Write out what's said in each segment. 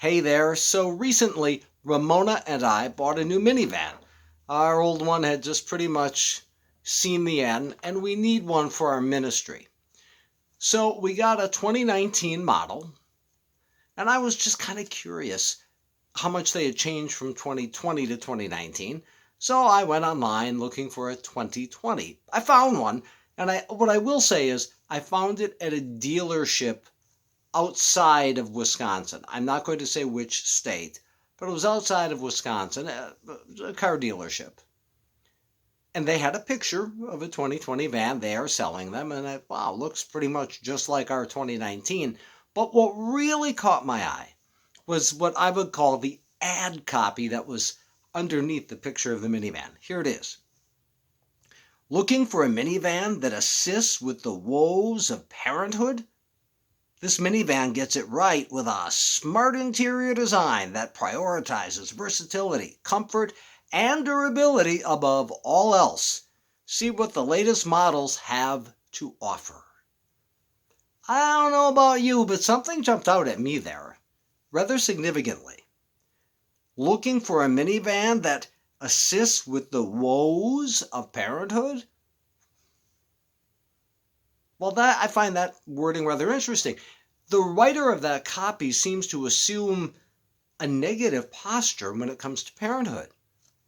Hey there. So recently, Ramona and I bought a new minivan. Our old one had just pretty much seen the end, and we need one for our ministry. So we got a 2019 model, and I was just kind of curious how much they had changed from 2020 to 2019. So I went online looking for a 2020. I found one, and what I will say is I found it at a dealership outside of Wisconsin. I'm not going to say which state, but it was outside of Wisconsin, a car dealership. And they had a picture of a 2020 van. They are selling them, and wow, looks pretty much just like our 2019. But what really caught my eye was what I would call the ad copy that was underneath the picture of the minivan. Here it is. Looking for a minivan that assists with the woes of parenthood? This minivan gets it right with a smart interior design that prioritizes versatility, comfort, and durability above all else. See what the latest models have to offer. I don't know about you, but something jumped out at me there, rather significantly. Looking for a minivan that assists with the woes of parenthood? Well, I find that wording rather interesting. The writer of that copy seems to assume a negative posture when it comes to parenthood,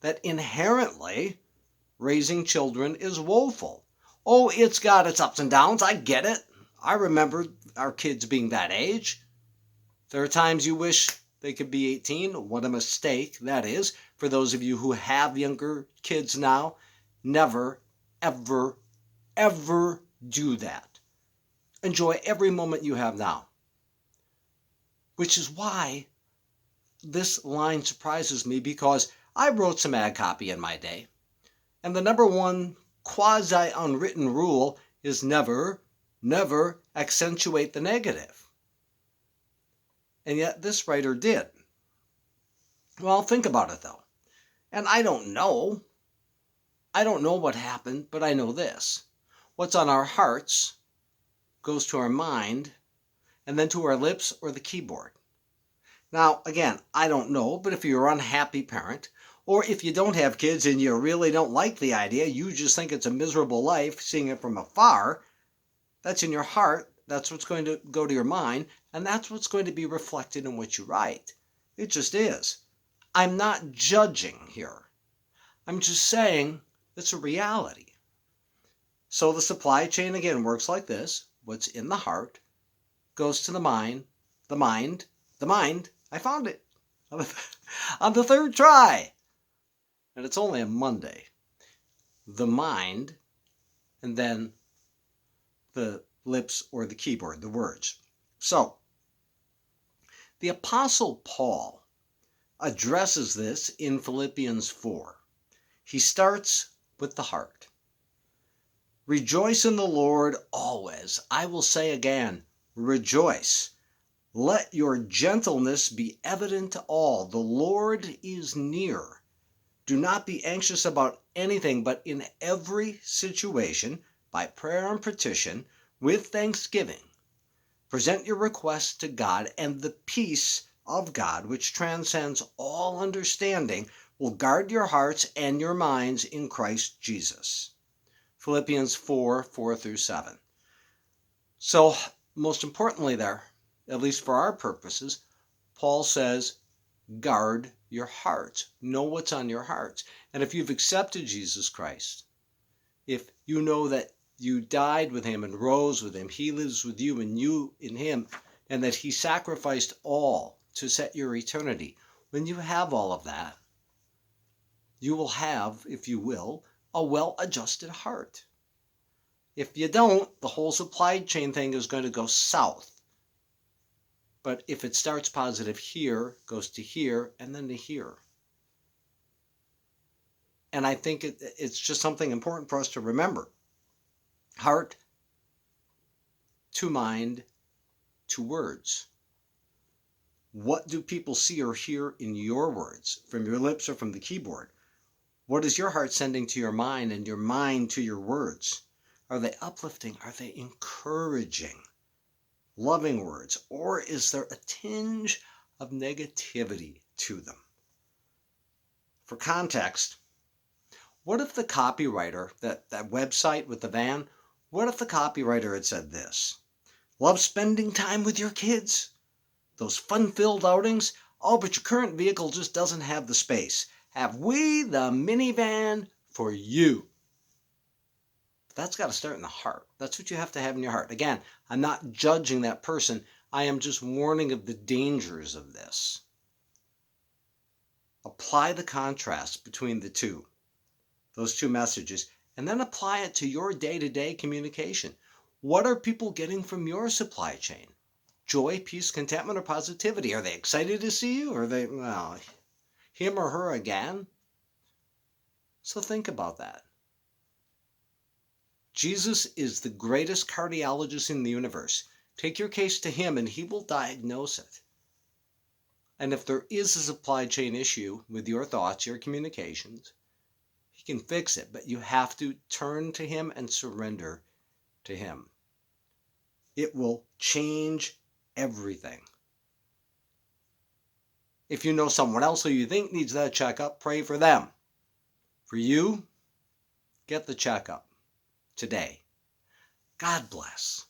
that inherently raising children is woeful. Oh, it's got its ups and downs. I get it. I remember our kids being that age. There are times you wish they could be 18. What a mistake that is. For those of you who have younger kids now, never, ever, ever do that. Enjoy every moment you have now. Which is why this line surprises me, because I wrote some ad copy in my day. And the number one quasi unwritten rule is never, never accentuate the negative. And yet this writer did. Well, think about it though. And I don't know. I don't know what happened, but I know this. What's on our hearts goes to our mind and then to our lips or the keyboard. Now, again, I don't know, but if you're an unhappy parent, or if you don't have kids and you really don't like the idea, you just think it's a miserable life seeing it from afar, that's in your heart, that's what's going to go to your mind, and that's what's going to be reflected in what you write. It just is. I'm not judging here. I'm just saying it's a reality. So the supply chain, again, works like this. What's in the heart goes to the mind, the mind, the mind. I found it on the third try. And it's only a Monday. The mind, and then the lips or the keyboard, the words. So, the Apostle Paul addresses this in Philippians 4. He starts with the heart. Rejoice in the Lord always. I will say again, rejoice. Let your gentleness be evident to all. The Lord is near. Do not be anxious about anything, but in every situation, by prayer and petition, with thanksgiving, present your requests to God, and the peace of God, which transcends all understanding, will guard your hearts and your minds in Christ Jesus. Philippians 4:4-7. So, most importantly there, at least for our purposes, Paul says, guard your hearts. Know what's on your hearts. And if you've accepted Jesus Christ, if you know that you died with him and rose with him, he lives with you and you in him, and that he sacrificed all to set your eternity, when you have all of that, you will have, if you will, a well-adjusted heart. If you don't, the whole supply chain thing is going to go south. But if it starts positive here, goes to here, and then to here. And I think it's just something important for us to remember. Heart to mind to words. What do people see or hear in your words, from your lips or from the keyboard? What is your heart sending to your mind and your mind to your words? Are they uplifting? Are they encouraging? Loving words? Or is there a tinge of negativity to them. For context, what if the copywriter, that website with the van, what if the copywriter had said this? Love spending time with your kids? Those fun-filled outings? Oh, but your current vehicle just doesn't have the space. Have we the minivan for you? That's got to start in the heart. That's what you have to have in your heart. Again, I'm not judging that person. I am just warning of the dangers of this. Apply the contrast between those two messages, and then apply it to your day-to-day communication. What are people getting from your supply chain? Joy, peace, contentment, or positivity? Are they excited to see you? Or are they, well, him or her again? So think about that. Jesus is the greatest cardiologist in the universe. Take your case to him and he will diagnose it. And if there is a supply chain issue with your thoughts, your communications, he can fix it, but you have to turn to him and surrender to him. It will change everything. If you know someone else who you think needs that checkup, pray for them. For you, get the checkup today. God bless.